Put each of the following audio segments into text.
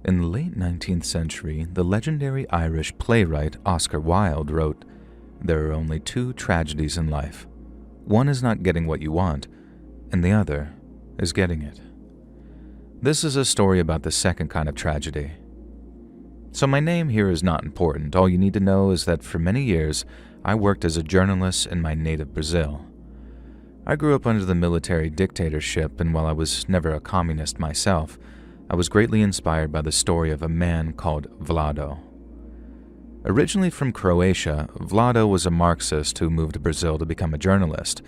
In the late 19th century, the legendary Irish playwright Oscar Wilde wrote, "There are only two tragedies in life. One is not getting what you want, and the other is getting it." This is a story about the second kind of tragedy. So my name here is not important. All you need to know is that for many years, I worked as a journalist in my native Brazil. I grew up under the military dictatorship, and while I was never a communist myself, I was greatly inspired by the story of a man called Vlado. Originally from Croatia, Vlado was a Marxist who moved to Brazil to become a journalist,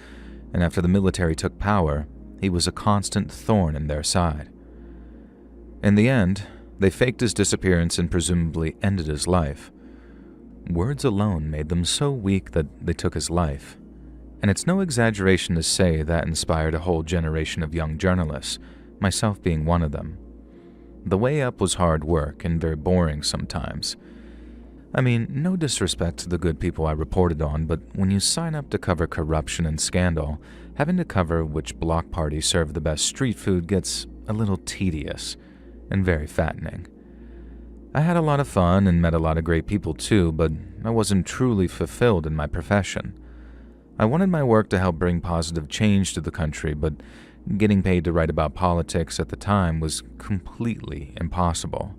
and after the military took power, he was a constant thorn in their side. In the end, they faked his disappearance and presumably ended his life. Words alone made them so weak that they took his life. And it's no exaggeration to say that inspired a whole generation of young journalists, myself being one of them. The way up was hard work and very boring sometimes. I mean, no disrespect to the good people I reported on, but when you sign up to cover corruption and scandal, having to cover which block party served the best street food gets a little tedious and very fattening. I had a lot of fun and met a lot of great people too, but I wasn't truly fulfilled in my profession. I wanted my work to help bring positive change to the country, but getting paid to write about politics at the time was completely impossible.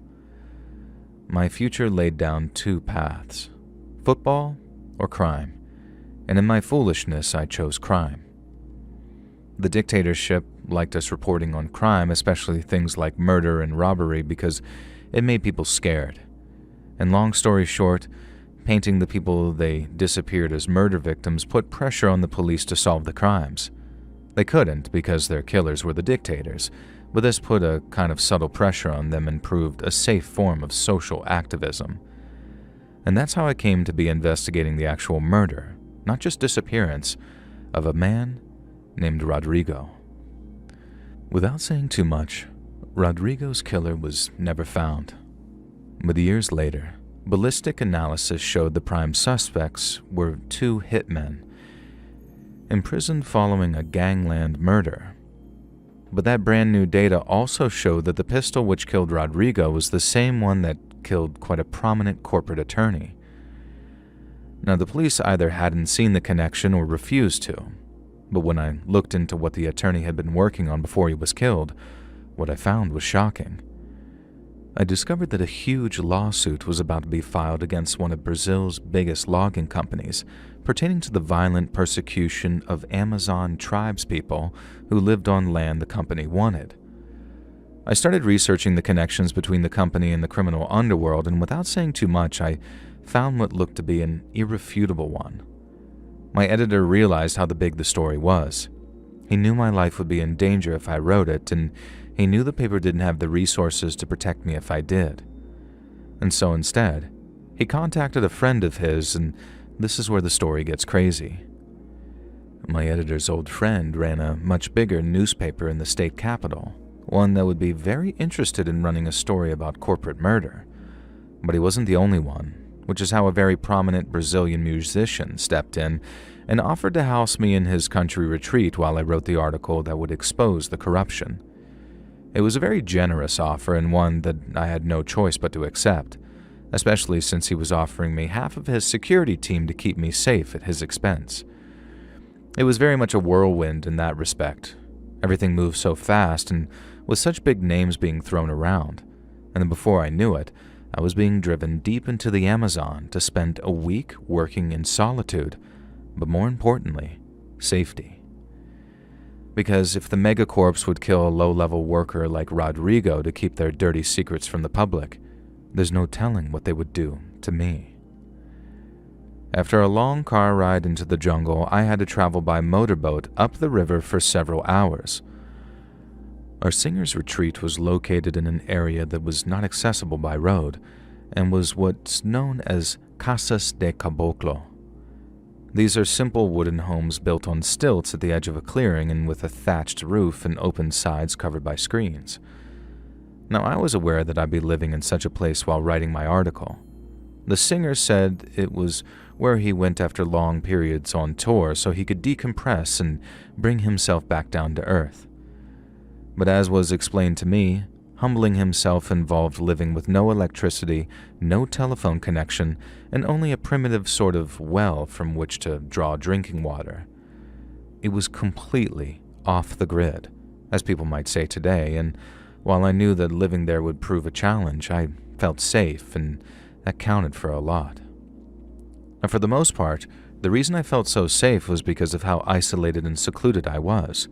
My future laid down two paths: football or crime, and in my foolishness I chose crime. The dictatorship liked us reporting on crime, especially things like murder and robbery, because it made people scared. And long story short, painting the people they disappeared as murder victims put pressure on the police to solve the crimes. They couldn't because their killers were the dictators, but this put a kind of subtle pressure on them and proved a safe form of social activism. And that's how I came to be investigating the actual murder, not just disappearance, of a man named Rodrigo. Without saying too much, Rodrigo's killer was never found. But years later, ballistic analysis showed the prime suspects were two hitmen, imprisoned following a gangland murder. But that brand new data also showed that the pistol which killed Rodrigo was the same one that killed quite a prominent corporate attorney. Now, the police either hadn't seen the connection or refused to, but when I looked into what the attorney had been working on before he was killed, what I found was shocking. I discovered that a huge lawsuit was about to be filed against one of Brazil's biggest logging companies, pertaining to the violent persecution of Amazon tribespeople who lived on land the company wanted. I started researching the connections between the company and the criminal underworld, and without saying too much, I found what looked to be an irrefutable one. My editor realized how big the story was. He knew my life would be in danger if I wrote it, and he knew the paper didn't have the resources to protect me if I did. And so instead, he contacted a friend of his, and this is where the story gets crazy. My editor's old friend ran a much bigger newspaper in the state capital, one that would be very interested in running a story about corporate murder. But he wasn't the only one, which is how a very prominent Brazilian musician stepped in and offered to house me in his country retreat while I wrote the article that would expose the corruption. It was a very generous offer and one that I had no choice but to accept, especially since he was offering me half of his security team to keep me safe at his expense. It was very much a whirlwind in that respect. Everything moved so fast and with such big names being thrown around, and then before I knew it, I was being driven deep into the Amazon to spend a week working in solitude, but more importantly, safety. Because if the megacorps would kill a low-level worker like Rodrigo to keep their dirty secrets from the public, there's no telling what they would do to me. After a long car ride into the jungle, I had to travel by motorboat up the river for several hours. Our singer's retreat was located in an area that was not accessible by road and was what's known as Casas de Caboclo. These are simple wooden homes built on stilts at the edge of a clearing and with a thatched roof and open sides covered by screens. Now, I was aware that I'd be living in such a place while writing my article. The singer said it was where he went after long periods on tour so he could decompress and bring himself back down to earth. But as was explained to me, Humbling himself involved living with no electricity, no telephone connection, and only a primitive sort of well from which to draw drinking water. It was completely off the grid, as people might say today, and while I knew that living there would prove a challenge, I felt safe, and that counted for a lot. Now, for the most part, the reason I felt so safe was because of how isolated and secluded I was.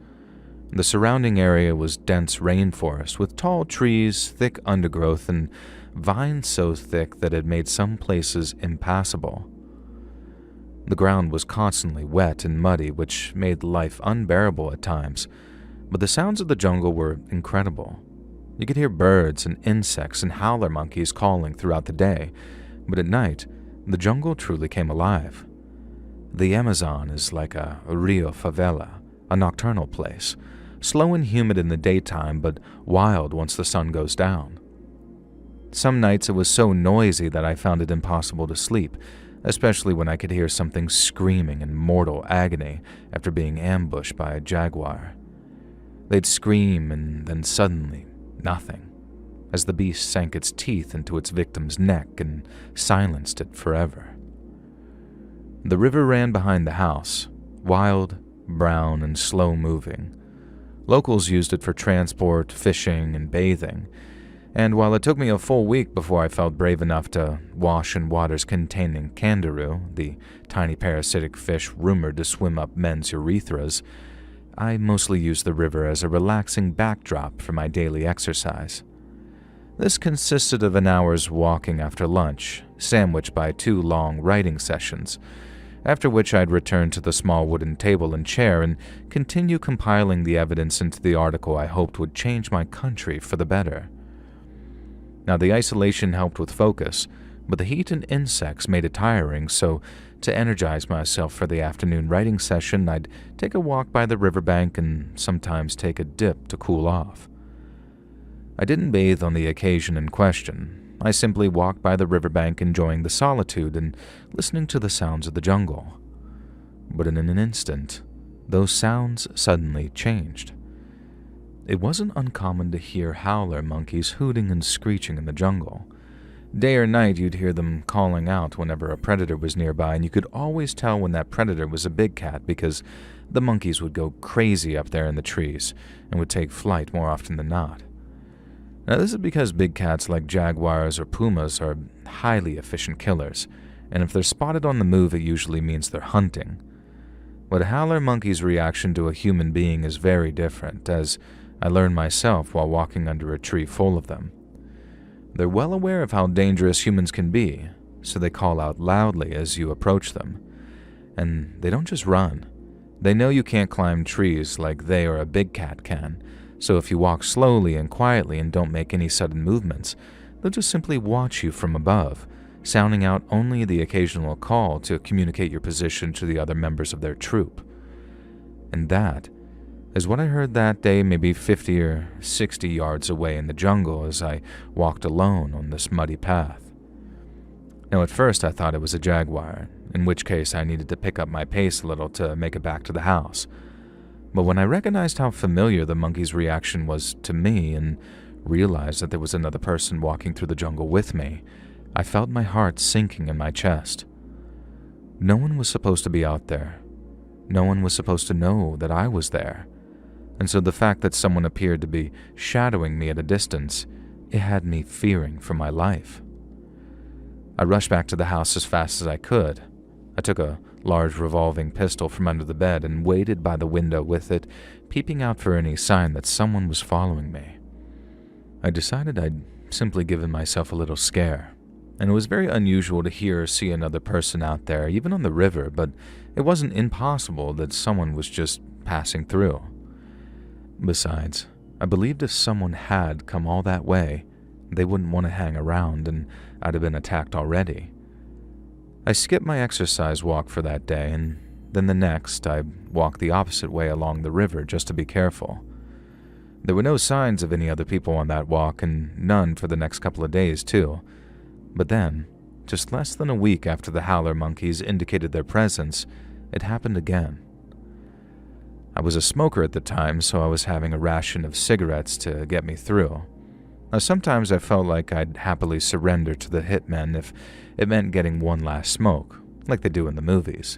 The surrounding area was dense rainforest with tall trees, thick undergrowth, and vines so thick that it made some places impassable. The ground was constantly wet and muddy, which made life unbearable at times, but the sounds of the jungle were incredible. You could hear birds and insects and howler monkeys calling throughout the day, but at night, the jungle truly came alive. The Amazon is like a Rio favela, a nocturnal place, slow and humid in the daytime, but wild once the sun goes down. Some nights it was so noisy that I found it impossible to sleep, especially when I could hear something screaming in mortal agony after being ambushed by a jaguar. They'd scream and then suddenly, nothing, as the beast sank its teeth into its victim's neck and silenced it forever. The river ran behind the house, wild, brown, and slow-moving. Locals used it for transport, fishing, and bathing, and while it took me a full week before I felt brave enough to wash in waters containing kangaroo, the tiny parasitic fish rumored to swim up men's urethras, I mostly used the river as a relaxing backdrop for my daily exercise. This consisted of an hour's walking after lunch, sandwiched by 2 long writing sessions, after which I'd return to the small wooden table and chair and continue compiling the evidence into the article I hoped would change my country for the better. Now, the isolation helped with focus, but the heat and insects made it tiring, so to energize myself for the afternoon writing session, I'd take a walk by the riverbank and sometimes take a dip to cool off. I didn't bathe on the occasion in question. I simply walked by the riverbank enjoying the solitude and listening to the sounds of the jungle. But in an instant, those sounds suddenly changed. It wasn't uncommon to hear howler monkeys hooting and screeching in the jungle. Day or night, you'd hear them calling out whenever a predator was nearby, and you could always tell when that predator was a big cat because the monkeys would go crazy up there in the trees and would take flight more often than not. Now, this is because big cats like jaguars or pumas are highly efficient killers, and if they're spotted on the move, it usually means they're hunting. But a howler monkey's reaction to a human being is very different, as I learned myself while walking under a tree full of them. They're well aware of how dangerous humans can be, so they call out loudly as you approach them. And they don't just run. They know you can't climb trees like they or a big cat can, so if you walk slowly and quietly and don't make any sudden movements, they'll just simply watch you from above, sounding out only the occasional call to communicate your position to the other members of their troop. And that is what I heard that day, maybe 50 or 60 yards away in the jungle as I walked alone on this muddy path. Now, at first I thought it was a jaguar, in which case I needed to pick up my pace a little to make it back to the house. But when I recognized how familiar the monkey's reaction was to me and realized that there was another person walking through the jungle with me, I felt my heart sinking in my chest. No one was supposed to be out there. No one was supposed to know that I was there. And so the fact that someone appeared to be shadowing me at a distance, it had me fearing for my life. I rushed back to the house as fast as I could. I took a large revolving pistol from under the bed and waited by the window with it, peeping out for any sign that someone was following me. I decided I'd simply given myself a little scare, and it was very unusual to hear or see another person out there, even on the river, but it wasn't impossible that someone was just passing through. Besides, I believed if someone had come all that way, they wouldn't want to hang around and I'd have been attacked already. I skipped my exercise walk for that day, and then the next I walked the opposite way along the river just to be careful. There were no signs of any other people on that walk, and none for the next couple of days too. But then, just less than a week after the howler monkeys indicated their presence, it happened again. I was a smoker at the time, so I was having a ration of cigarettes to get me through. Now, sometimes I felt like I'd happily surrender to the hitmen if it meant getting one last smoke, like they do in the movies.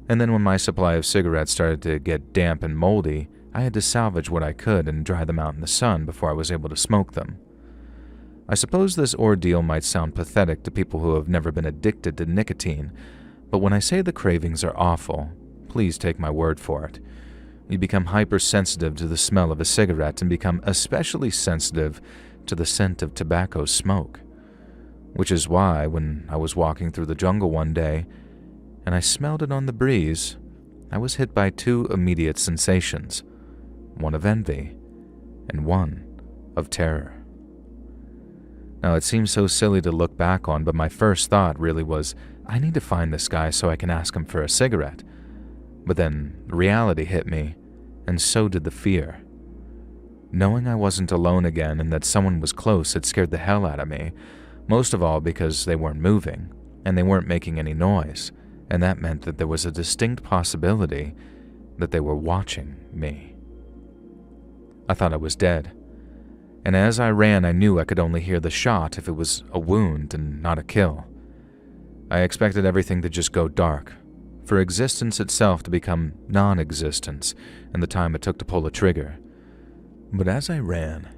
And then when my supply of cigarettes started to get damp and moldy, I had to salvage what I could and dry them out in the sun before I was able to smoke them. I suppose this ordeal might sound pathetic to people who have never been addicted to nicotine, but when I say the cravings are awful, please take my word for it. You become hypersensitive to the smell of a cigarette and become especially sensitive to the scent of tobacco smoke. Which is why, when I was walking through the jungle one day, and I smelled it on the breeze, I was hit by two immediate sensations, one of envy and one of terror. Now, it seems so silly to look back on, but my first thought really was, I need to find this guy so I can ask him for a cigarette. But then reality hit me, and so did the fear. Knowing I wasn't alone again and that someone was close, it scared the hell out of me, most of all because they weren't moving, and they weren't making any noise, and that meant that there was a distinct possibility that they were watching me. I thought I was dead, and as I ran I knew I could only hear the shot if it was a wound and not a kill. I expected everything to just go dark, for existence itself to become non-existence in the time it took to pull a trigger. But as I ran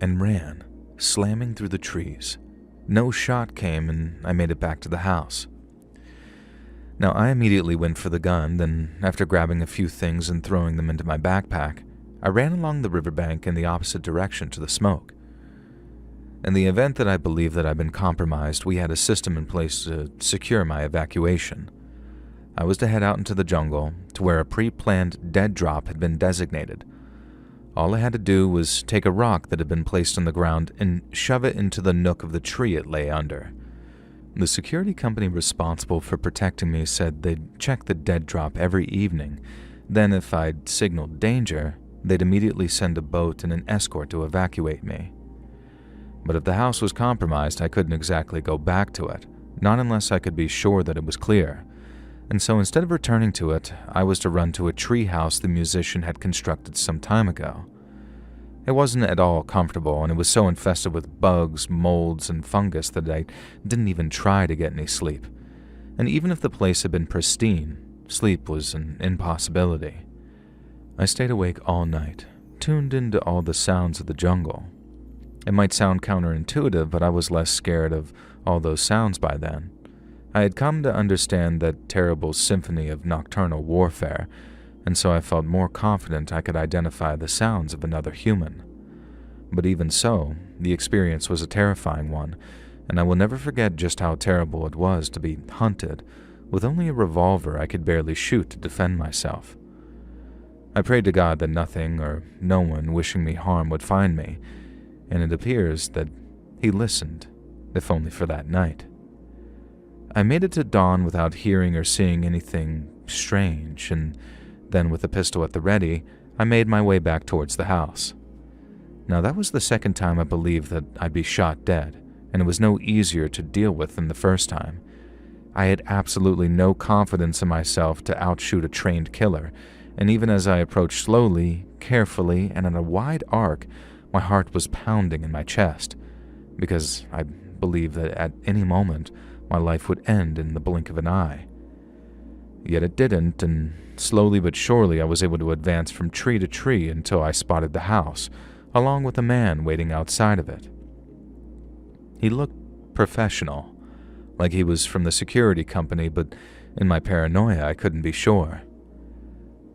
and ran, slamming through the trees, no shot came and I made it back to the house. Now, I immediately went for the gun, then after grabbing a few things and throwing them into my backpack, I ran along the riverbank in the opposite direction to the smoke. In the event that I believed that I'd been compromised, we had a system in place to secure my evacuation. I was to head out into the jungle to where a pre-planned dead drop had been designated. All I had to do was take a rock that had been placed on the ground and shove it into the nook of the tree it lay under. The security company responsible for protecting me said they'd check the dead drop every evening. Then if I'd signaled danger, they'd immediately send a boat and an escort to evacuate me. But if the house was compromised, I couldn't exactly go back to it, not unless I could be sure that it was clear. And so instead of returning to it, I was to run to a tree house the musician had constructed some time ago. It wasn't at all comfortable, and it was so infested with bugs, molds, and fungus that I didn't even try to get any sleep. And even if the place had been pristine, sleep was an impossibility. I stayed awake all night, tuned into all the sounds of the jungle. It might sound counterintuitive, but I was less scared of all those sounds by then. I had come to understand that terrible symphony of nocturnal warfare, and so I felt more confident I could identify the sounds of another human. But even so, the experience was a terrifying one, and I will never forget just how terrible it was to be hunted, with only a revolver I could barely shoot to defend myself. I prayed to God that nothing or no one wishing me harm would find me, and it appears that He listened, if only for that night. I made it to dawn without hearing or seeing anything strange, and then with a pistol at the ready, I made my way back towards the house. Now that was the second time I believed that I'd be shot dead, and it was no easier to deal with than the first time. I had absolutely no confidence in myself to outshoot a trained killer, and even as I approached slowly, carefully, and in a wide arc, my heart was pounding in my chest, because I believed that at any moment my life would end in the blink of an eye. Yet it didn't, and slowly but surely I was able to advance from tree to tree until I spotted the house, along with a man waiting outside of it. He looked professional, like he was from the security company, but in my paranoia I couldn't be sure.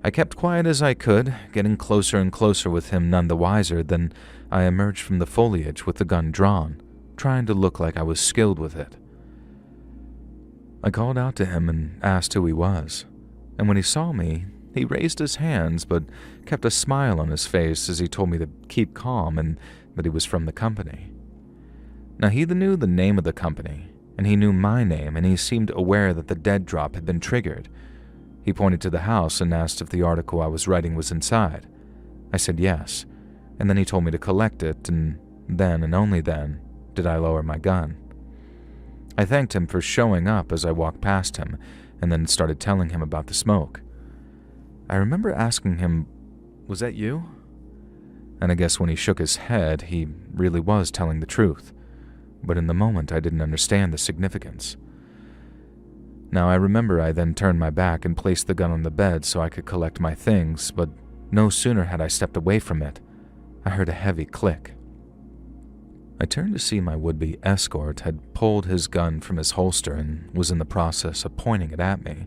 I kept quiet as I could, getting closer and closer with him none the wiser. Then I emerged from the foliage with the gun drawn, trying to look like I was skilled with it. I called out to him and asked who he was, and when he saw me, he raised his hands but kept a smile on his face as he told me to keep calm and that he was from the company. Now he knew the name of the company, and he knew my name, and he seemed aware that the dead drop had been triggered. He pointed to the house and asked if the article I was writing was inside. I said yes, and then he told me to collect it, and then and only then did I lower my gun. I thanked him for showing up as I walked past him, and then started telling him about the smoke. I remember asking him, "Was that you?" And I guess when he shook his head, he really was telling the truth. But in the moment, I didn't understand the significance. Now, I remember I then turned my back and placed the gun on the bed so I could collect my things, but no sooner had I stepped away from it, I heard a heavy click. I turned to see my would-be escort had pulled his gun from his holster and was in the process of pointing it at me,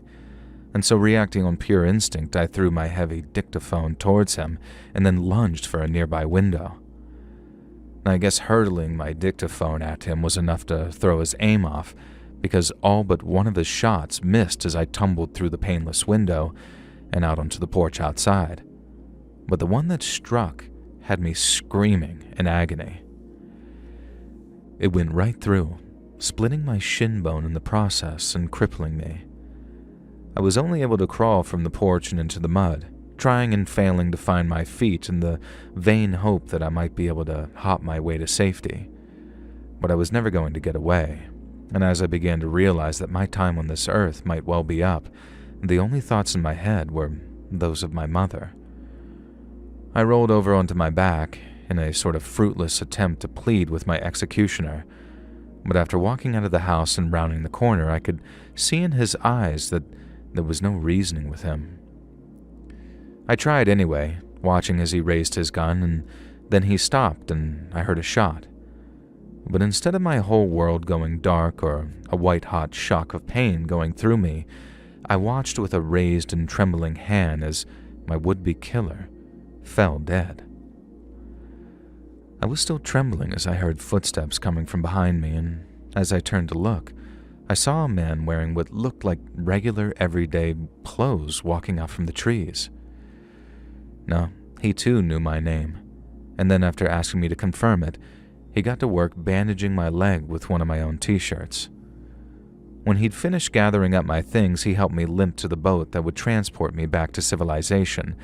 and so reacting on pure instinct, I threw my heavy dictaphone towards him and then lunged for a nearby window. I guess hurtling my dictaphone at him was enough to throw his aim off, because all but one of his shots missed as I tumbled through the paneless window and out onto the porch outside. But the one that struck had me screaming in agony. It went right through, splitting my shin bone in the process and crippling me. I was only able to crawl from the porch and into the mud, trying and failing to find my feet in the vain hope that I might be able to hop my way to safety. But I was never going to get away, and as I began to realize that my time on this earth might well be up, the only thoughts in my head were those of my mother. I rolled over onto my back in a sort of fruitless attempt to plead with my executioner, but after walking out of the house and rounding the corner, I could see in his eyes that there was no reasoning with him. I tried anyway, watching as he raised his gun, and then he stopped and I heard a shot. But instead of my whole world going dark or a white-hot shock of pain going through me, I watched with a raised and trembling hand as my would-be killer fell dead. I was still trembling as I heard footsteps coming from behind me, and as I turned to look, I saw a man wearing what looked like regular everyday clothes walking out from the trees. No, he too knew my name, and then after asking me to confirm it, he got to work bandaging my leg with one of my own t-shirts. When he'd finished gathering up my things, he helped me limp to the boat that would transport me back to civilization,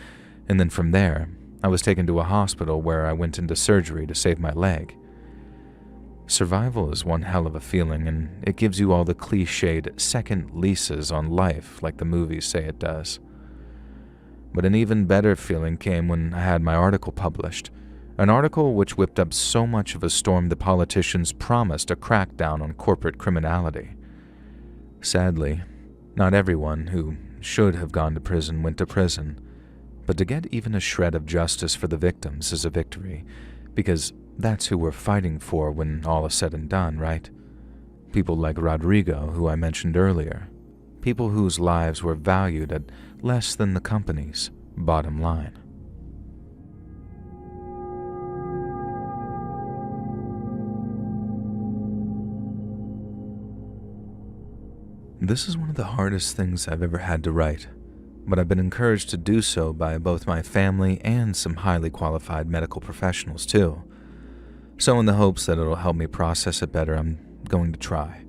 and then from there, I was taken to a hospital where I went into surgery to save my leg. Survival is one hell of a feeling, and it gives you all the cliched second leases on life like the movies say it does. But an even better feeling came when I had my article published, an article which whipped up so much of a storm the politicians promised a crackdown on corporate criminality. Sadly, not everyone who should have gone to prison went to prison, but to get even a shred of justice for the victims is a victory, because that's who we're fighting for when all is said and done, right? People like Rodrigo, who I mentioned earlier. People whose lives were valued at less than the company's bottom line. This is one of the hardest things I've ever had to write, but I've been encouraged to do so by both my family and some highly qualified medical professionals too. So in the hopes that it'll help me process it better, I'm going to try.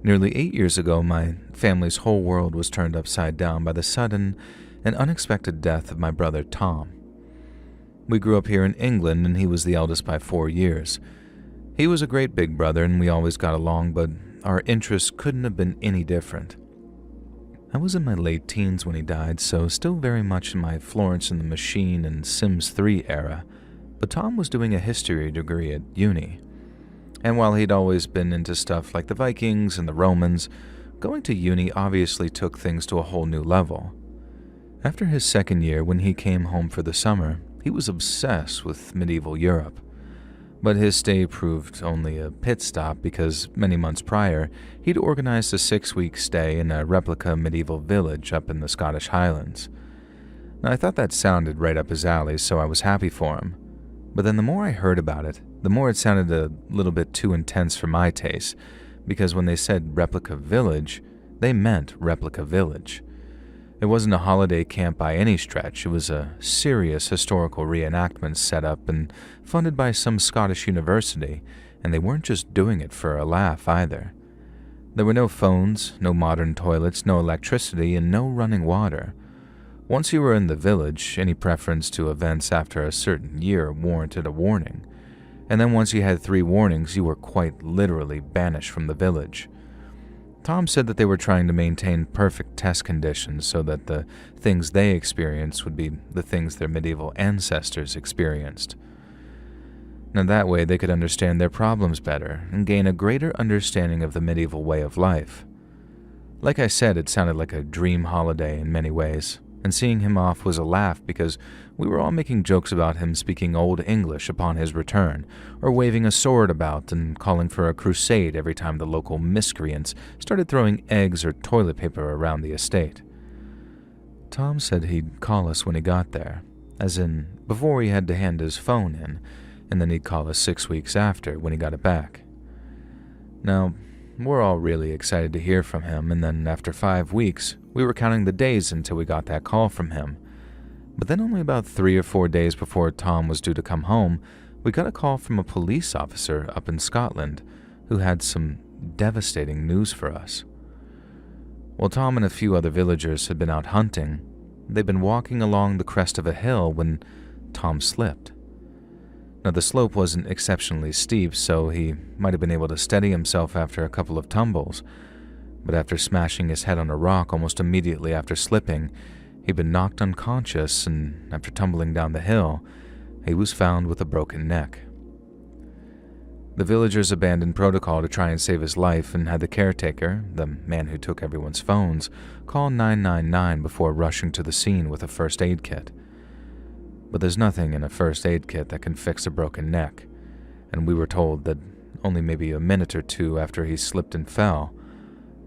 Nearly 8 years ago, my family's whole world was turned upside down by the sudden and unexpected death of my brother Tom. We grew up here in England, and he was the eldest by 4 years. He was a great big brother, and we always got along, but our interests couldn't have been any different. I was in my late teens when he died, so still very much in my Florence and the Machine and Sims 3 era, but Tom was doing a history degree at uni. And while he'd always been into stuff like the Vikings and the Romans, going to uni obviously took things to a whole new level. After his second year, when he came home for the summer, he was obsessed with medieval Europe. But his stay proved only a pit stop because many months prior, he'd organized a 6-week stay in a replica medieval village up in the Scottish Highlands. Now, I thought that sounded right up his alley, so I was happy for him. But then the more I heard about it, the more it sounded a little bit too intense for my taste, because when they said replica village, they meant replica village. It wasn't a holiday camp by any stretch. It was a serious historical reenactment set up and funded by some Scottish university, and they weren't just doing it for a laugh either. There were no phones, no modern toilets, no electricity, and no running water. Once you were in the village, any preference to events after a certain year warranted a warning. And then once you had 3 warnings, you were quite literally banished from the village. Tom said that they were trying to maintain perfect test conditions so that the things they experienced would be the things their medieval ancestors experienced. Now that way they could understand their problems better and gain a greater understanding of the medieval way of life. Like I said, it sounded like a dream holiday in many ways, and seeing him off was a laugh because we were all making jokes about him speaking Old English upon his return, or waving a sword about and calling for a crusade every time the local miscreants started throwing eggs or toilet paper around the estate. Tom said he'd call us when he got there, as in before he had to hand his phone in, and then he'd call us 6 weeks after when he got it back. Now, we're all really excited to hear from him, and then after 5 weeks, we were counting the days until we got that call from him. But then only about 3 or 4 days before Tom was due to come home, we got a call from a police officer up in Scotland who had some devastating news for us. While Tom and a few other villagers had been out hunting, they'd been walking along the crest of a hill when Tom slipped. Now, the slope wasn't exceptionally steep, so he might have been able to steady himself after a couple of tumbles, but after smashing his head on a rock almost immediately after slipping, he'd been knocked unconscious, and after tumbling down the hill, he was found with a broken neck. The villagers abandoned protocol to try and save his life and had the caretaker, the man who took everyone's phones, call 999 before rushing to the scene with a first aid kit. But there's nothing in a first aid kit that can fix a broken neck, and we were told that only maybe a minute or two after he slipped and fell,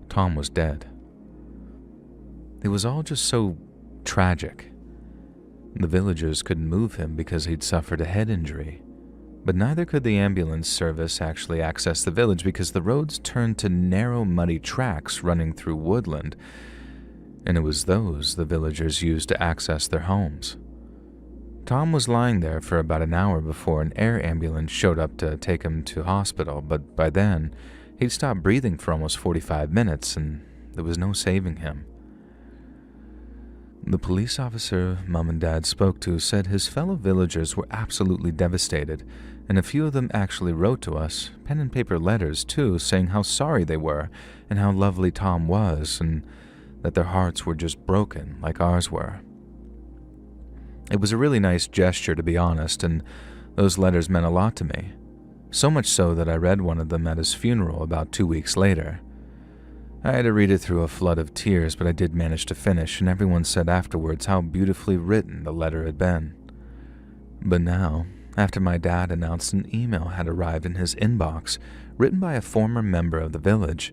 Tom was dead. It was all just so tragic. The villagers couldn't move him because he'd suffered a head injury, but neither could the ambulance service actually access the village because the roads turned to narrow, muddy tracks running through woodland, and it was those the villagers used to access their homes. Tom was lying there for about an hour before an air ambulance showed up to take him to hospital, but by then, he'd stopped breathing for almost 45 minutes, and there was no saving him. The police officer Mom and Dad spoke to said his fellow villagers were absolutely devastated, and a few of them actually wrote to us, pen and paper letters too, saying how sorry they were and how lovely Tom was, and that their hearts were just broken like ours were. It was a really nice gesture, to be honest, and those letters meant a lot to me. So much so that I read one of them at his funeral about 2 weeks later. I had to read it through a flood of tears, but I did manage to finish, and everyone said afterwards how beautifully written the letter had been. But now, after my dad announced an email had arrived in his inbox, written by a former member of the village,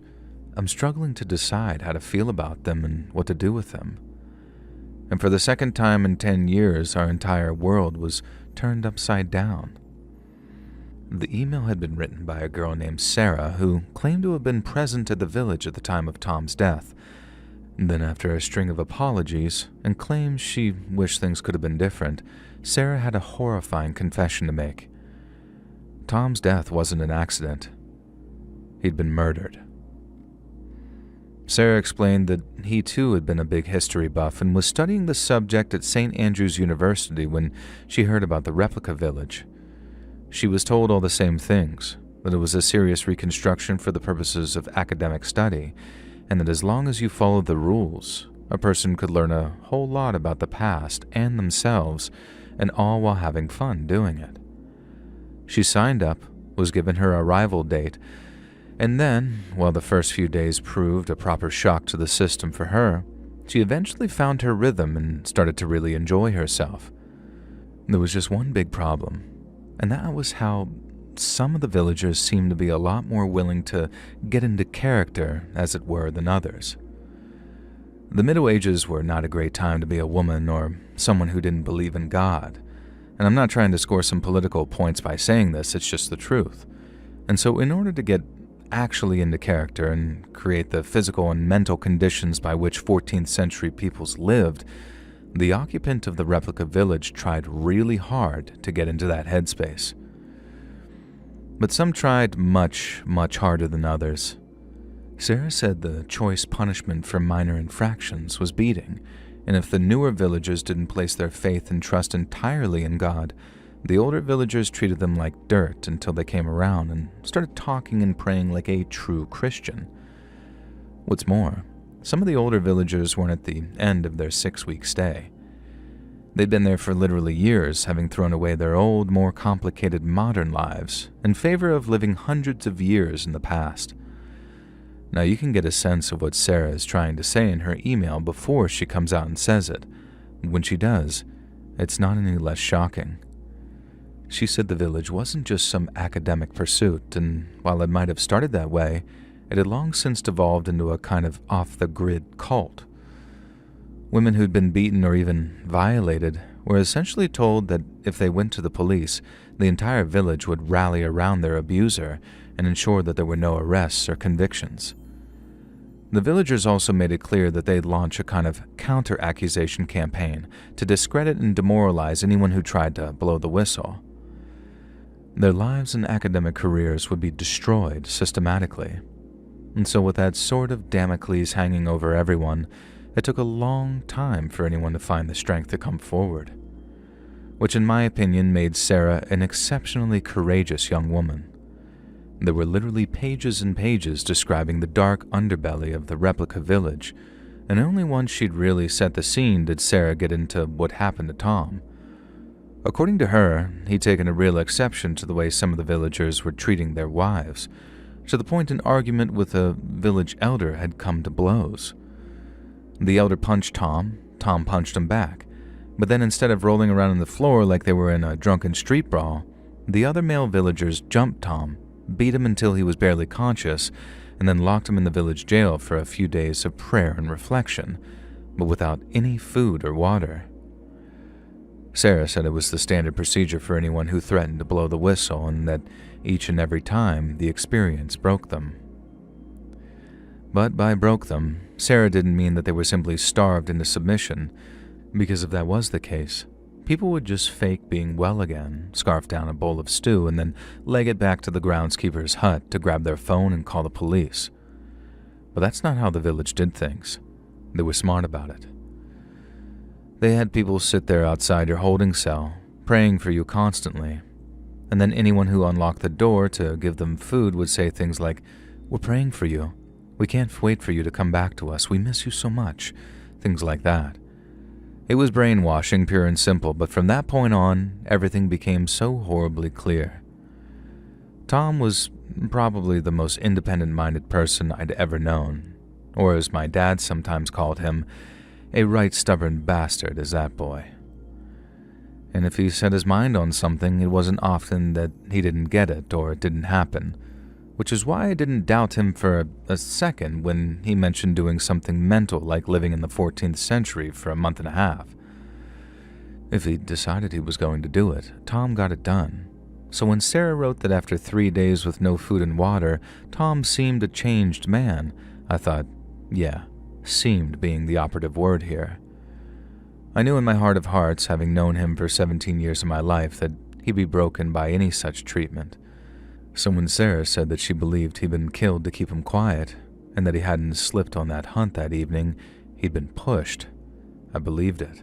I'm struggling to decide how to feel about them and what to do with them. And for the second time in 10 years, our entire world was turned upside down. The email had been written by a girl named Sarah, who claimed to have been present at the village at the time of Tom's death. Then, after a string of apologies and claims she wished things could have been different, Sarah had a horrifying confession to make. Tom's death wasn't an accident. He'd been murdered. Sarah explained that he too had been a big history buff and was studying the subject at St. Andrew's University when she heard about the replica village. She was told all the same things, that it was a serious reconstruction for the purposes of academic study, and that as long as you followed the rules, a person could learn a whole lot about the past and themselves, and all while having fun doing it. She signed up, was given her arrival date, and then, while the first few days proved a proper shock to the system for her, she eventually found her rhythm and started to really enjoy herself. There was just one big problem, and that was how some of the villagers seemed to be a lot more willing to get into character, as it were, than others. The Middle Ages were not a great time to be a woman or someone who didn't believe in God, and I'm not trying to score some political points by saying this, it's just the truth. And so in order to get actually into character and create the physical and mental conditions by which 14th century peoples lived, the occupant of the replica village tried really hard to get into that headspace. But some tried much, much harder than others. Sarah said the choice punishment for minor infractions was beating, and if the newer villagers didn't place their faith and trust entirely in God, the older villagers treated them like dirt until they came around and started talking and praying like a true Christian. What's more, some of the older villagers weren't at the end of their 6-week stay. They'd been there for literally years, having thrown away their old, more complicated modern lives in favor of living hundreds of years in the past. Now you can get a sense of what Sarah is trying to say in her email before she comes out and says it. When she does, it's not any less shocking. She said the village wasn't just some academic pursuit, and while it might have started that way, it had long since devolved into a kind of off-the-grid cult. Women who'd been beaten or even violated were essentially told that if they went to the police, the entire village would rally around their abuser and ensure that there were no arrests or convictions. The villagers also made it clear that they'd launch a kind of counter-accusation campaign to discredit and demoralize anyone who tried to blow the whistle. Their lives and academic careers would be destroyed systematically. And so with that sword of Damocles hanging over everyone, it took a long time for anyone to find the strength to come forward, which in my opinion made Sarah an exceptionally courageous young woman. There were literally pages and pages describing the dark underbelly of the replica village, and only once she'd really set the scene did Sarah get into what happened to Tom. According to her, he'd taken a real exception to the way some of the villagers were treating their wives, to the point an argument with a village elder had come to blows. The elder punched Tom, Tom punched him back, but then instead of rolling around on the floor like they were in a drunken street brawl, the other male villagers jumped Tom, beat him until he was barely conscious, and then locked him in the village jail for a few days of prayer and reflection, but without any food or water. Sarah said it was the standard procedure for anyone who threatened to blow the whistle, and that each and every time the experience broke them. But by broke them, Sarah didn't mean that they were simply starved into submission, because if that was the case, people would just fake being well again, scarf down a bowl of stew, and then leg it back to the groundskeeper's hut to grab their phone and call the police. But that's not how the village did things. They were smart about it. They had people sit there outside your holding cell, praying for you constantly, and then anyone who unlocked the door to give them food would say things like, "We're praying for you. We can't wait for you to come back to us. We miss you so much." Things like that. It was brainwashing, pure and simple, but from that point on, everything became so horribly clear. Tom was probably the most independent-minded person I'd ever known, or as my dad sometimes called him, a right stubborn bastard is that boy. And if he set his mind on something, it wasn't often that he didn't get it or it didn't happen, which is why I didn't doubt him for a second when he mentioned doing something mental like living in the 14th century for a month and a half. If he decided he was going to do it, Tom got it done. So when Sarah wrote that after 3 days with no food and water, Tom seemed a changed man, I thought, yeah, seemed being the operative word here. I knew in my heart of hearts, having known him for 17 years of my life, that he'd be broken by any such treatment. So when Sarah said that she believed he'd been killed to keep him quiet, and that he hadn't slipped on that hunt that evening, he'd been pushed, I believed it.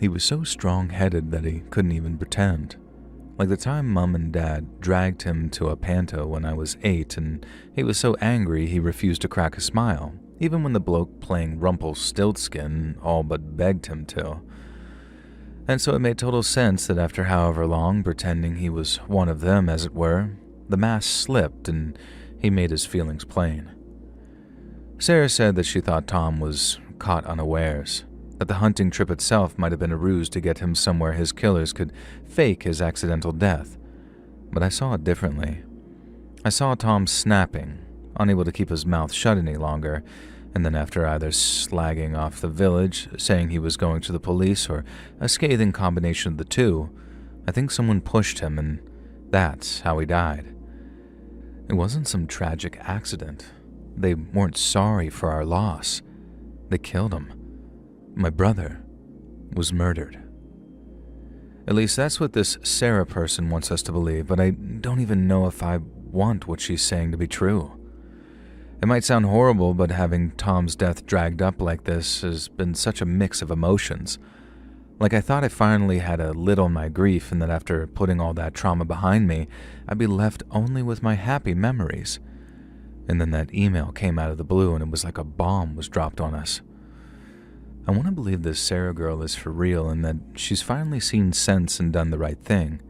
He was so strong-headed that he couldn't even pretend. Like the time Mum and Dad dragged him to a panto when I was 8, and he was so angry he refused to crack a smile, even when the bloke playing Rumpelstiltskin all but begged him to. And so it made total sense that after however long, pretending he was one of them, as it were, the mask slipped and he made his feelings plain. Sarah said that she thought Tom was caught unawares, that the hunting trip itself might have been a ruse to get him somewhere his killers could fake his accidental death. But I saw it differently. I saw Tom snapping, unable to keep his mouth shut any longer, and then after either slagging off the village, saying he was going to the police, or a scathing combination of the two, I think someone pushed him, and that's how he died. It wasn't some tragic accident. They weren't sorry for our loss. They killed him. My brother was murdered. At least that's what this Sarah person wants us to believe, but I don't even know if I want what she's saying to be true. It might sound horrible, but having Tom's death dragged up like this has been such a mix of emotions. Like I thought I finally had a lid on my grief, and that after putting all that trauma behind me, I'd be left only with my happy memories. And then that email came out of the blue and it was like a bomb was dropped on us. I want to believe this Sarah girl is for real and that she's finally seen sense and done the right thing.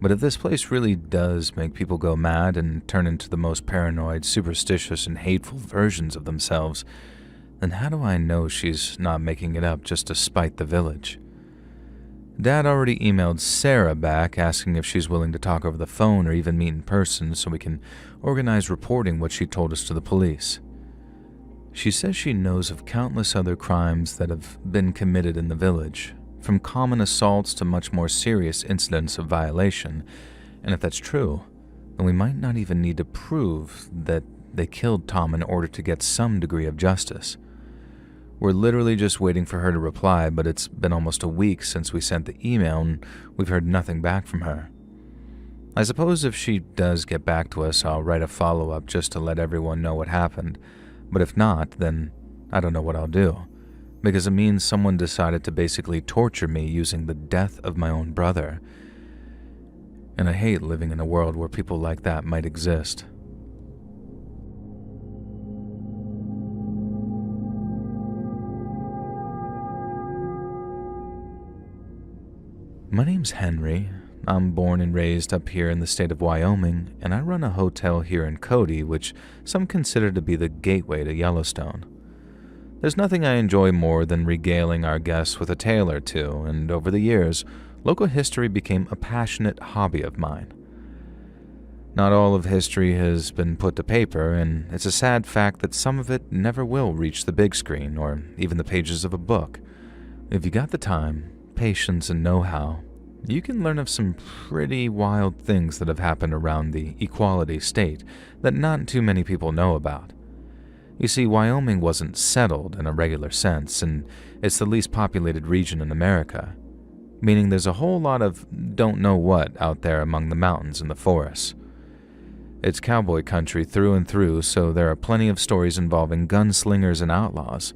But if this place really does make people go mad and turn into the most paranoid, superstitious, and hateful versions of themselves, then how do I know she's not making it up just to spite the village? Dad already emailed Sarah back asking if she's willing to talk over the phone or even meet in person so we can organize reporting what she told us to the police. She says she knows of countless other crimes that have been committed in the village, from common assaults to much more serious incidents of violation, and if that's true, then we might not even need to prove that they killed Tom in order to get some degree of justice. We're literally just waiting for her to reply, but it's been almost a week since we sent the email and we've heard nothing back from her. I suppose if she does get back to us, I'll write a follow-up just to let everyone know what happened, but if not, then I don't know what I'll do, because it means someone decided to basically torture me using the death of my own brother. And I hate living in a world where people like that might exist. My name's Henry. I'm born and raised up here in the state of Wyoming, and I run a hotel here in Cody, which some consider to be the gateway to Yellowstone. There's nothing I enjoy more than regaling our guests with a tale or two, and over the years, local history became a passionate hobby of mine. Not all of history has been put to paper, and it's a sad fact that some of it never will reach the big screen or even the pages of a book. If you got the time, patience, and know-how, you can learn of some pretty wild things that have happened around the Equality State that not too many people know about. You see, Wyoming wasn't settled in a regular sense, and it's the least populated region in America, meaning there's a whole lot of don't know what out there among the mountains and the forests. It's cowboy country through and through, so there are plenty of stories involving gunslingers and outlaws,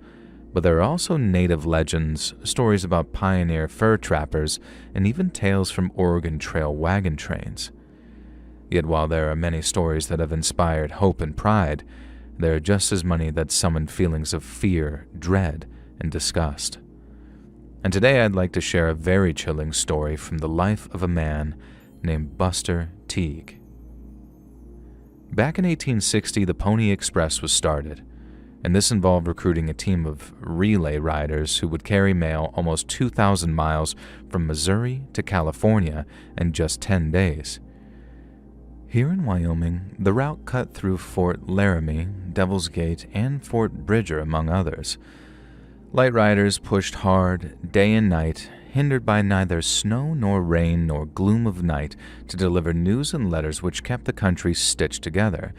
but there are also native legends, stories about pioneer fur trappers, and even tales from Oregon Trail wagon trains. Yet while there are many stories that have inspired hope and pride, there are just as many that summon feelings of fear, dread, and disgust. And today I'd like to share a very chilling story from the life of a man named Buster Teague. Back in 1860, the Pony Express was started, and this involved recruiting a team of relay riders who would carry mail almost 2,000 miles from Missouri to California in just 10 days. Here in Wyoming, the route cut through Fort Laramie, Devil's Gate, and Fort Bridger, among others. Light riders pushed hard, day and night, hindered by neither snow nor rain nor gloom of night, to deliver news and letters which kept the country stitched together.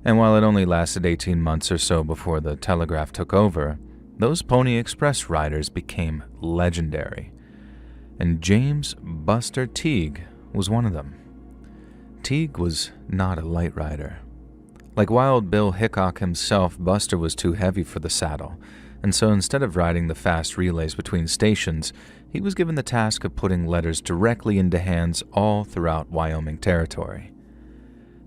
And while it only lasted 18 months or so before the telegraph took over, those Pony Express riders became legendary. And James Buster Teague was one of them. Teague was not a light rider. Like Wild Bill Hickok himself, Buster was too heavy for the saddle, and so instead of riding the fast relays between stations, he was given the task of putting letters directly into hands all throughout Wyoming territory.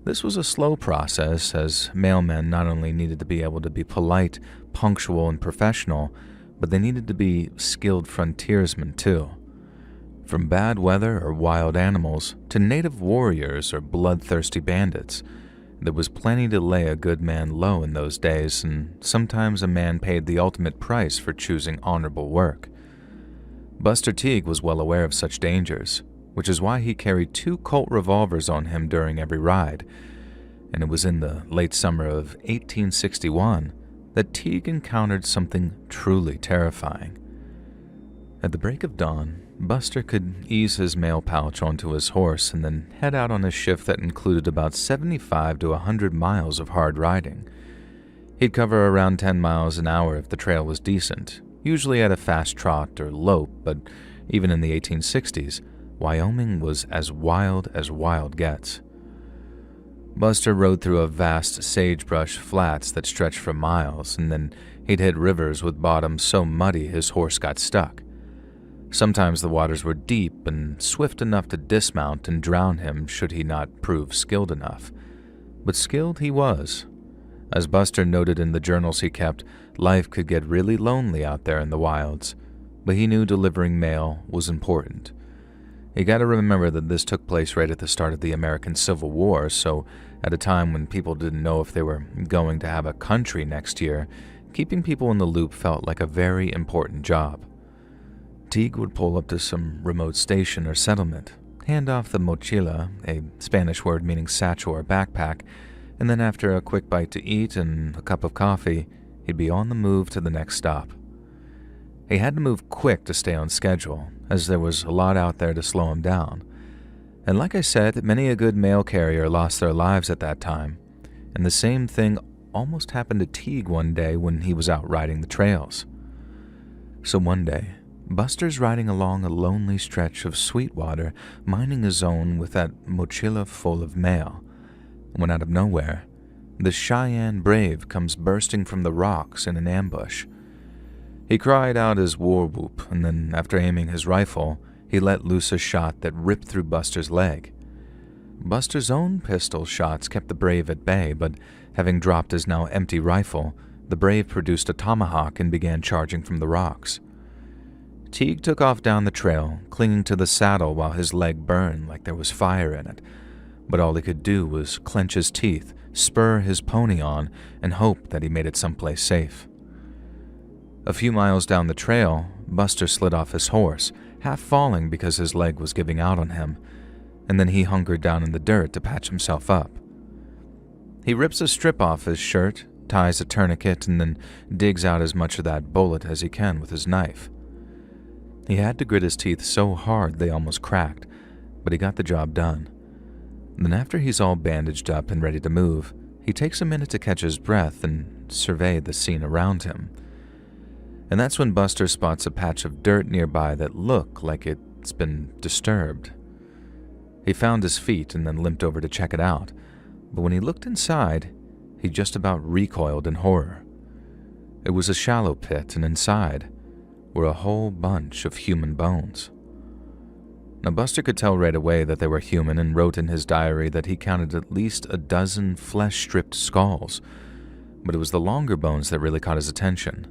This was a slow process, as mailmen not only needed to be able to be polite, punctual, and professional, but they needed to be skilled frontiersmen too. From bad weather or wild animals to native warriors or bloodthirsty bandits, there was plenty to lay a good man low in those days, and sometimes a man paid the ultimate price for choosing honorable work. Buster Teague was well aware of such dangers, which is why he carried 2 Colt revolvers on him during every ride, and it was in the late summer of 1861 that Teague encountered something truly terrifying. At the break of dawn, Buster could ease his mail pouch onto his horse and then head out on a shift that included about 75 to 100 miles of hard riding. He'd cover around 10 miles an hour if the trail was decent, usually at a fast trot or lope, but even in the 1860s, Wyoming was as wild gets. Buster rode through a vast sagebrush flats that stretched for miles, and then he'd hit rivers with bottoms so muddy his horse got stuck. Sometimes the waters were deep and swift enough to dismount and drown him should he not prove skilled enough. But skilled he was. As Buster noted in the journals he kept, life could get really lonely out there in the wilds, but he knew delivering mail was important. You gotta remember that this took place right at the start of the American Civil War, so at a time when people didn't know if they were going to have a country next year, keeping people in the loop felt like a very important job. Teague would pull up to some remote station or settlement, hand off the mochila, a Spanish word meaning satchel or backpack, and then after a quick bite to eat and a cup of coffee, he'd be on the move to the next stop. He had to move quick to stay on schedule, as there was a lot out there to slow him down. And like I said, many a good mail carrier lost their lives at that time, and the same thing almost happened to Teague one day when he was out riding the trails. So one day, Buster's riding along a lonely stretch of Sweetwater, minding his own with that mochila full of mail, when out of nowhere, the Cheyenne brave comes bursting from the rocks in an ambush. He cried out his war whoop, and then, after aiming his rifle, he let loose a shot that ripped through Buster's leg. Buster's own pistol shots kept the brave at bay, but having dropped his now empty rifle, the brave produced a tomahawk and began charging from the rocks. Teague took off down the trail, clinging to the saddle while his leg burned like there was fire in it, but all he could do was clench his teeth, spur his pony on, and hope that he made it someplace safe. A few miles down the trail, Buster slid off his horse, half falling because his leg was giving out on him, and then he hunkered down in the dirt to patch himself up. He rips a strip off his shirt, ties a tourniquet, and then digs out as much of that bullet as he can with his knife. He had to grit his teeth so hard they almost cracked, but he got the job done. Then after he's all bandaged up and ready to move, he takes a minute to catch his breath and survey the scene around him. And that's when Buster spots a patch of dirt nearby that looked like it's been disturbed. He found his feet and then limped over to check it out, but when he looked inside, he just about recoiled in horror. It was a shallow pit, and inside were a whole bunch of human bones. Now Buster could tell right away that they were human and wrote in his diary that he counted at least a dozen flesh-stripped skulls, but it was the longer bones that really caught his attention.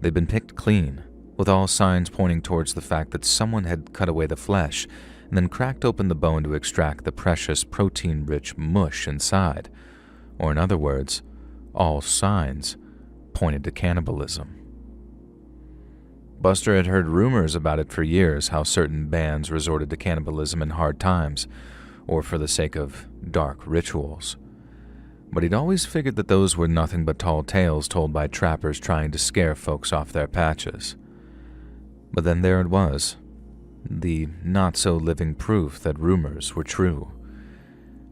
They'd been picked clean, with all signs pointing towards the fact that someone had cut away the flesh and then cracked open the bone to extract the precious protein-rich mush inside, or in other words, all signs pointed to cannibalism. Buster had heard rumors about it for years, how certain bands resorted to cannibalism in hard times, or for the sake of dark rituals. But he'd always figured that those were nothing but tall tales told by trappers trying to scare folks off their patches. But then there it was, the not-so-living proof that rumors were true.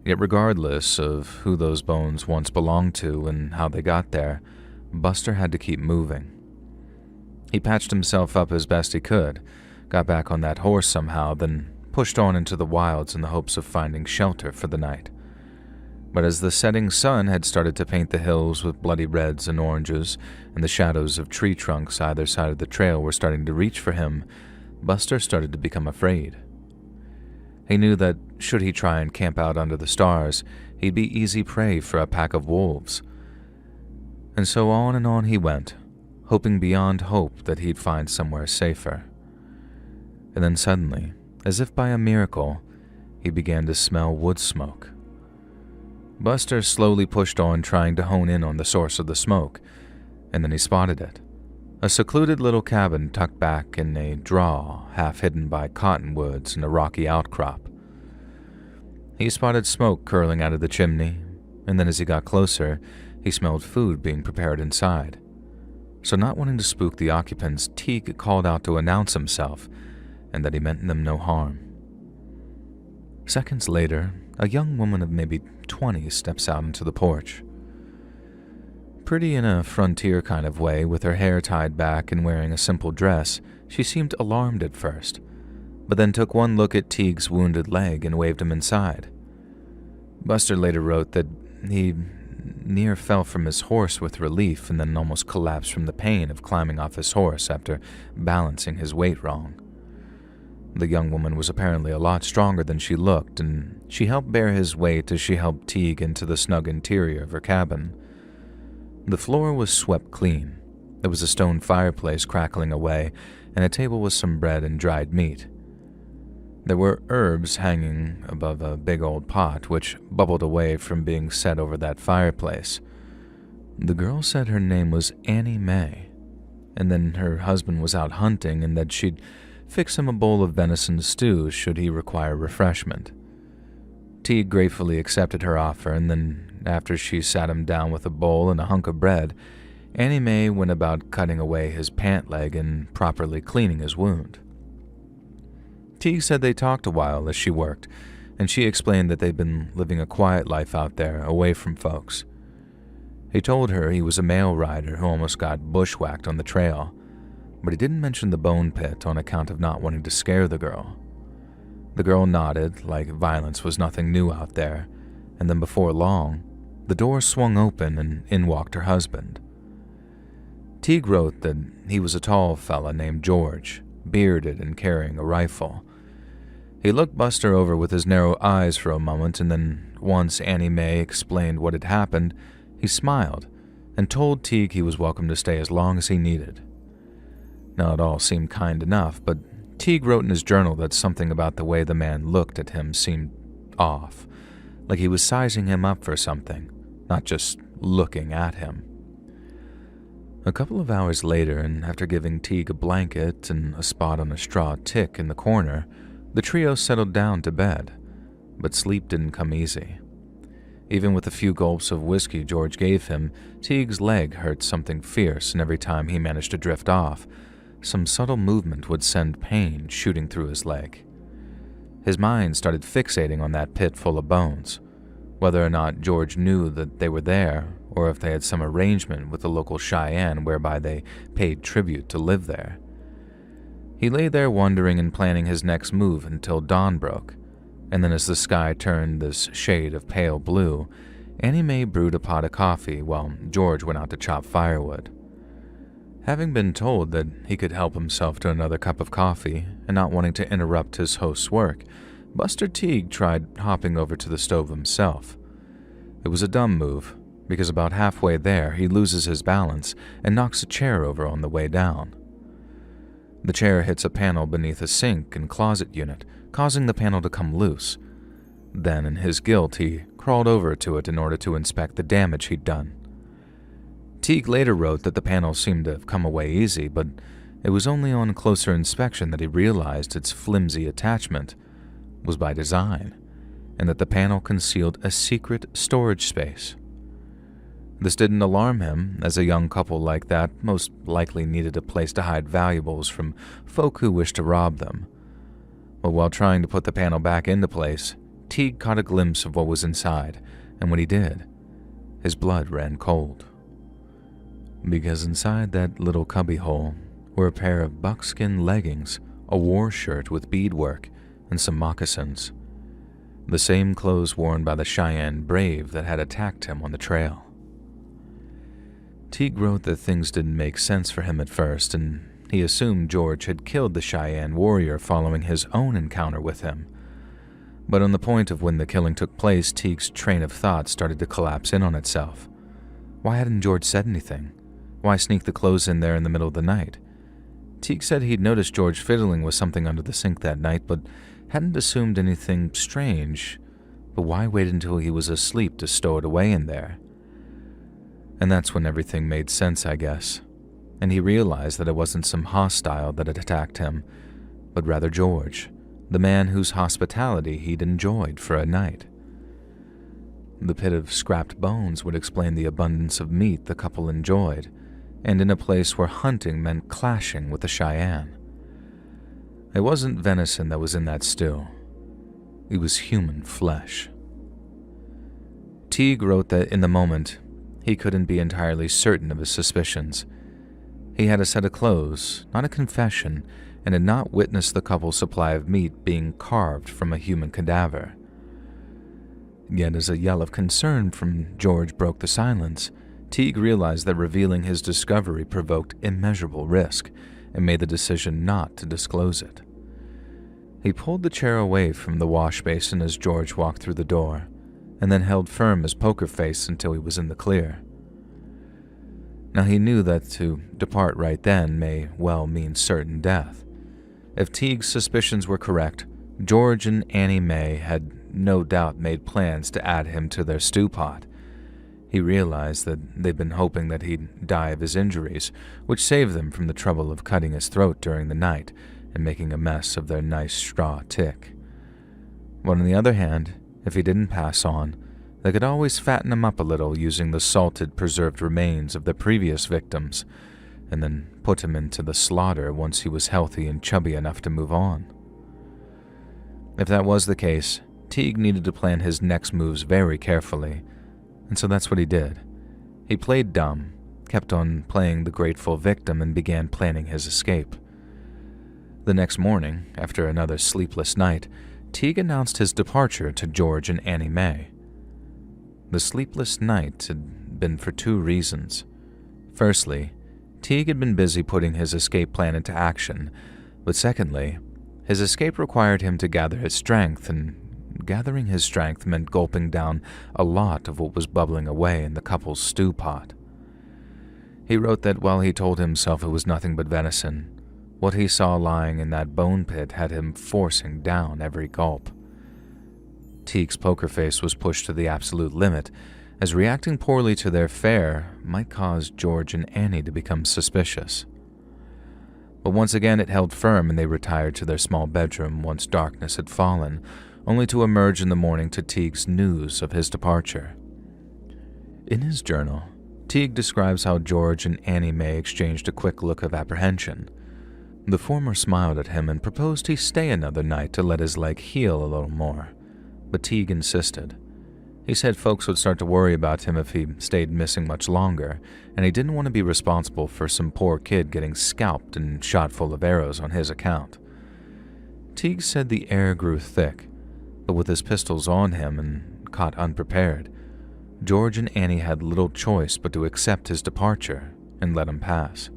Yet regardless of who those bones once belonged to and how they got there, Buster had to keep moving. He patched himself up as best he could, got back on that horse somehow, then pushed on into the wilds in the hopes of finding shelter for the night. But as the setting sun had started to paint the hills with bloody reds and oranges, and the shadows of tree trunks either side of the trail were starting to reach for him, Buster started to become afraid. He knew that, should he try and camp out under the stars, he'd be easy prey for a pack of wolves. And so on and on he went, hoping beyond hope that he'd find somewhere safer. And then suddenly, as if by a miracle, he began to smell wood smoke. Buster slowly pushed on, trying to hone in on the source of the smoke, and then he spotted it. A secluded little cabin tucked back in a draw, half hidden by cottonwoods and a rocky outcrop. He spotted smoke curling out of the chimney, and then as he got closer, he smelled food being prepared inside. So not wanting to spook the occupants, Teague called out to announce himself, and that he meant them no harm. Seconds later, a young woman of maybe 20 steps out into the porch. Pretty in a frontier kind of way, with her hair tied back and wearing a simple dress, she seemed alarmed at first, but then took one look at Teague's wounded leg and waved him inside. Buster later wrote that he near fell from his horse with relief and then almost collapsed from the pain of climbing off his horse after balancing his weight wrong. The young woman was apparently a lot stronger than she looked, and she helped bear his weight as she helped Teague into the snug interior of her cabin. The floor was swept clean. There was a stone fireplace crackling away, and a table with some bread and dried meat. There were herbs hanging above a big old pot, which bubbled away from being set over that fireplace. The girl said her name was Annie Mae, and then her husband was out hunting and that she'd fix him a bowl of venison stew should he require refreshment. Teague gratefully accepted her offer, and then after she sat him down with a bowl and a hunk of bread, Annie Mae went about cutting away his pant leg and properly cleaning his wound. Teague said they talked a while as she worked, and she explained that they'd been living a quiet life out there, away from folks. He told her he was a mail rider who almost got bushwhacked on the trail, but he didn't mention the bone pit on account of not wanting to scare the girl. The girl nodded, like violence was nothing new out there, and then before long, the door swung open and in walked her husband. Teague wrote that he was a tall fella named George, bearded and carrying a rifle. He looked Buster over with his narrow eyes for a moment, and then once Annie Mae explained what had happened, he smiled and told Teague he was welcome to stay as long as he needed. Now it all seemed kind enough, but Teague wrote in his journal that something about the way the man looked at him seemed off, like he was sizing him up for something, not just looking at him. A couple of hours later, and after giving Teague a blanket and a spot on a straw tick in the corner, the trio settled down to bed, but sleep didn't come easy. Even with the few gulps of whiskey George gave him, Teague's leg hurt something fierce, and every time he managed to drift off, some subtle movement would send pain shooting through his leg. His mind started fixating on that pit full of bones, whether or not George knew that they were there, or if they had some arrangement with the local Cheyenne whereby they paid tribute to live there. He lay there wondering and planning his next move until dawn broke, and then as the sky turned this shade of pale blue, Annie Mae brewed a pot of coffee while George went out to chop firewood. Having been told that he could help himself to another cup of coffee and not wanting to interrupt his host's work, Buster Teague tried hopping over to the stove himself. It was a dumb move, because about halfway there he loses his balance and knocks a chair over on the way down. The chair hits a panel beneath a sink and closet unit, causing the panel to come loose. Then, in his guilt, he crawled over to it in order to inspect the damage he'd done. Teague later wrote that the panel seemed to have come away easy, but it was only on closer inspection that he realized its flimsy attachment was by design, and that the panel concealed a secret storage space. This didn't alarm him, as a young couple like that most likely needed a place to hide valuables from folk who wished to rob them. But while trying to put the panel back into place, Teague caught a glimpse of what was inside, and when he did, his blood ran cold. Because inside that little cubbyhole were a pair of buckskin leggings, a war shirt with beadwork, and some moccasins. The same clothes worn by the Cheyenne brave that had attacked him on the trail. Teague wrote that things didn't make sense for him at first, and he assumed George had killed the Cheyenne warrior following his own encounter with him. But on the point of when the killing took place, Teague's train of thought started to collapse in on itself. Why hadn't George said anything? Why sneak the clothes in there in the middle of the night? Teague said he'd noticed George fiddling with something under the sink that night, but hadn't assumed anything strange. But why wait until he was asleep to stow it away in there? And that's when everything made sense, I guess, and he realized that it wasn't some hostile that had attacked him, but rather George, the man whose hospitality he'd enjoyed for a night. The pit of scrapped bones would explain the abundance of meat the couple enjoyed, and in a place where hunting meant clashing with the Cheyenne. It wasn't venison that was in that stew. It was human flesh. Teague wrote that in the moment, he couldn't be entirely certain of his suspicions. He had a set of clothes, not a confession, and had not witnessed the couple's supply of meat being carved from a human cadaver. Yet as a yell of concern from George broke the silence, Teague realized that revealing his discovery provoked immeasurable risk, and made the decision not to disclose it. He pulled the chair away from the wash basin as George walked through the door, and then held firm his poker face until he was in the clear. Now he knew that to depart right then may well mean certain death. If Teague's suspicions were correct, George and Annie Mae had no doubt made plans to add him to their stew pot. He realized that they'd been hoping that he'd die of his injuries, which saved them from the trouble of cutting his throat during the night and making a mess of their nice straw tick. But on the other hand, if he didn't pass on, they could always fatten him up a little using the salted, preserved remains of the previous victims, and then put him into the slaughter once he was healthy and chubby enough to move on. If that was the case, Teague needed to plan his next moves very carefully, and so that's what he did. He played dumb, kept on playing the grateful victim, and began planning his escape. The next morning, after another sleepless night, Teague announced his departure to George and Annie Mae. The sleepless night had been for two reasons. Firstly, Teague had been busy putting his escape plan into action, but secondly, his escape required him to gather his strength, and gathering his strength meant gulping down a lot of what was bubbling away in the couple's stew pot. He wrote that while he told himself it was nothing but venison, what he saw lying in that bone pit had him forcing down every gulp. Teague's poker face was pushed to the absolute limit, as reacting poorly to their fare might cause George and Annie to become suspicious. But once again it held firm, and they retired to their small bedroom once darkness had fallen, only to emerge in the morning to Teague's news of his departure. In his journal, Teague describes how George and Annie Mae exchanged a quick look of apprehension. The former smiled at him and proposed he stay another night to let his leg heal a little more, but Teague insisted. He said folks would start to worry about him if he stayed missing much longer, and he didn't want to be responsible for some poor kid getting scalped and shot full of arrows on his account. Teague said the air grew thick, but with his pistols on him and caught unprepared, George and Annie had little choice but to accept his departure and let him pass.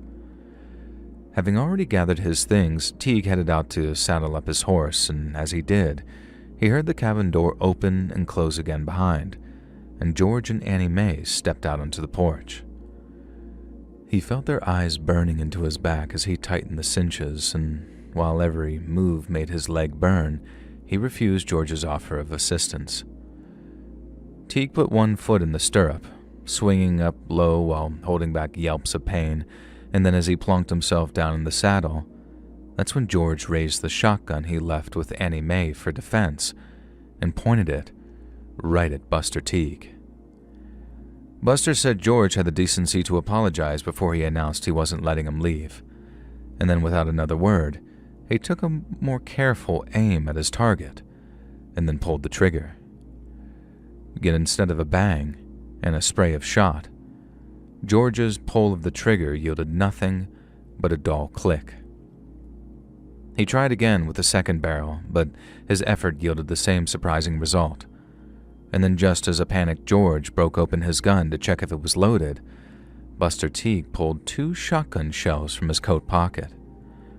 Having already gathered his things, Teague headed out to saddle up his horse, and as he did, he heard the cabin door open and close again behind, and George and Annie Mae stepped out onto the porch. He felt their eyes burning into his back as he tightened the cinches, and while every move made his leg burn, he refused George's offer of assistance. Teague put one foot in the stirrup, swinging up low while holding back yelps of pain, and then as he plunked himself down in the saddle, that's when George raised the shotgun he left with Annie Mae for defense and pointed it right at Buster Teague. Buster said George had the decency to apologize before he announced he wasn't letting him leave, and then without another word, he took a more careful aim at his target and then pulled the trigger. Yet instead of a bang and a spray of shot, George's pull of the trigger yielded nothing but a dull click. He tried again with the second barrel, but his effort yielded the same surprising result. And then just as a panicked George broke open his gun to check if it was loaded, Buster Teague pulled 2 shotgun shells from his coat pocket,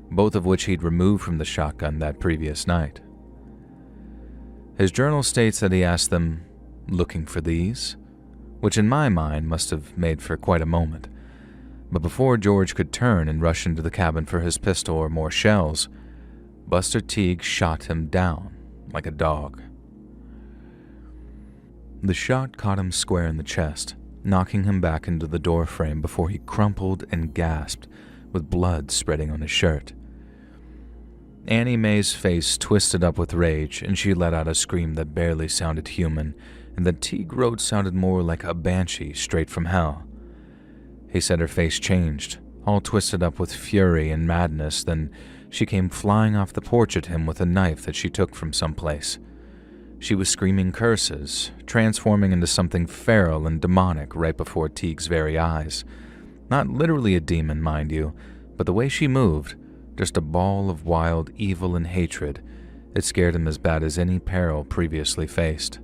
both of which he'd removed from the shotgun that previous night. His journal states that he asked them, "Looking for these?" which in my mind must have made for quite a moment. But before George could turn and rush into the cabin for his pistol or more shells, Buster Teague shot him down like a dog. The shot caught him square in the chest, knocking him back into the doorframe before he crumpled and gasped, with blood spreading on his shirt. Annie Mae's face twisted up with rage, and she let out a scream that barely sounded human, and that Teague wrote sounded more like a banshee straight from hell. He said her face changed, all twisted up with fury and madness, then she came flying off the porch at him with a knife that she took from someplace. She was screaming curses, transforming into something feral and demonic right before Teague's very eyes. Not literally a demon, mind you, but the way she moved, just a ball of wild evil and hatred, it scared him as bad as any peril previously faced.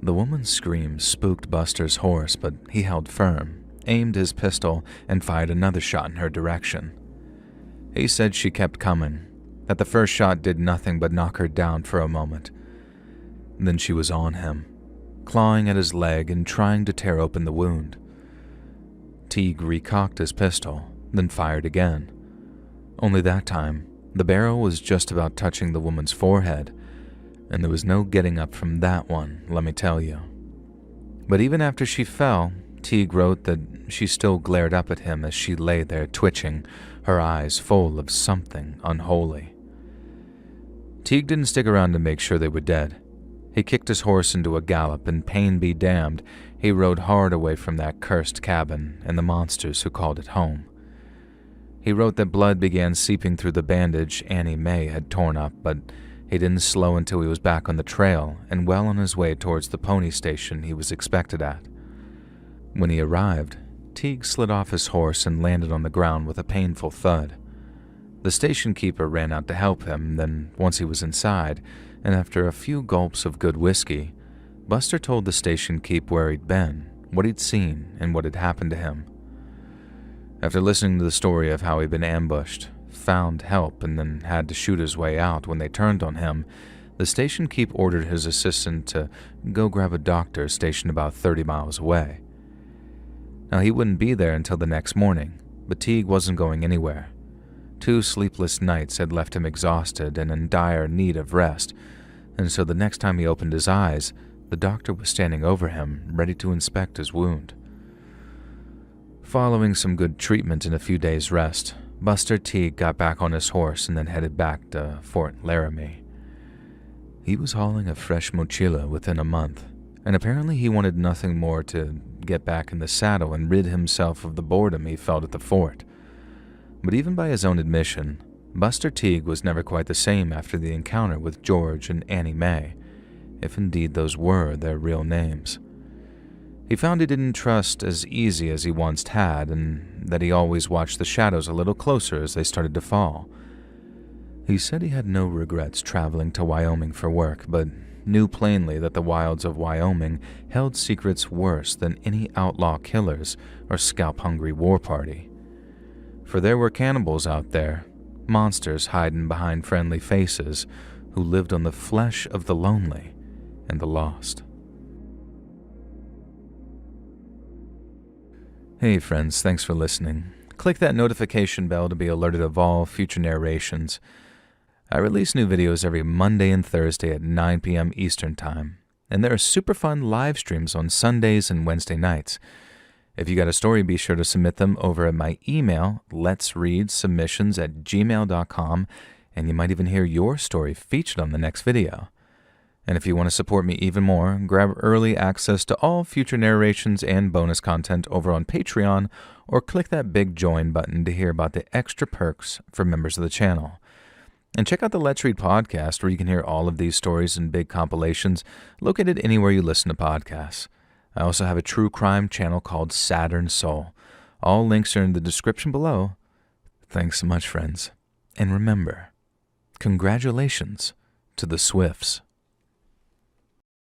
The woman's scream spooked Buster's horse, but he held firm, aimed his pistol, and fired another shot in her direction. He said she kept coming, that the first shot did nothing but knock her down for a moment. Then she was on him, clawing at his leg and trying to tear open the wound. Teague recocked his pistol, then fired again. Only that time, the barrel was just about touching the woman's forehead, and there was no getting up from that one, let me tell you. But even after she fell, Teague wrote that she still glared up at him as she lay there twitching, her eyes full of something unholy. Teague didn't stick around to make sure they were dead. He kicked his horse into a gallop, and pain be damned, he rode hard away from that cursed cabin and the monsters who called it home. He wrote that blood began seeping through the bandage Annie Mae had torn up, but he didn't slow until he was back on the trail and well on his way towards the pony station he was expected at. When he arrived, Teague slid off his horse and landed on the ground with a painful thud. The station keeper ran out to help him, then once he was inside, and after a few gulps of good whiskey, Buster told the station keep where he'd been, what he'd seen, and what had happened to him. After listening to the story of how he'd been ambushed, found help, and then had to shoot his way out when they turned on him, the station keep ordered his assistant to go grab a doctor stationed about 30 miles away. Now, he wouldn't be there until the next morning, but Teague wasn't going anywhere. 2 sleepless nights had left him exhausted and in dire need of rest, and so the next time he opened his eyes, the doctor was standing over him, ready to inspect his wound. Following some good treatment and a few days' rest, Buster Teague got back on his horse and then headed back to Fort Laramie. He was hauling a fresh mochila within a month, and apparently he wanted nothing more to get back in the saddle and rid himself of the boredom he felt at the fort. But even by his own admission, Buster Teague was never quite the same after the encounter with George and Annie Mae, if indeed those were their real names. He found he didn't trust as easy as he once had, and that he always watched the shadows a little closer as they started to fall. He said he had no regrets traveling to Wyoming for work, but knew plainly that the wilds of Wyoming held secrets worse than any outlaw killers or scalp-hungry war party. For there were cannibals out there, monsters hiding behind friendly faces, who lived on the flesh of the lonely and the lost. Hey friends, thanks for listening. Click that notification bell to be alerted of all future narrations. I release new videos every Monday and Thursday at 9 p.m. Eastern Time, and there are super fun live streams on Sundays and Wednesday nights. If you got a story, be sure to submit them over at my email, letsreadsubmissions@gmail.com, and you might even hear your story featured on the next video. And if you want to support me even more, grab early access to all future narrations and bonus content over on Patreon, or click that big join button to hear about the extra perks for members of the channel. And check out the Let's Read podcast, where you can hear all of these stories in big compilations, located anywhere you listen to podcasts. I also have a true crime channel called Saturn Soul. All links are in the description below. Thanks so much, friends. And remember, congratulations to the Swifts.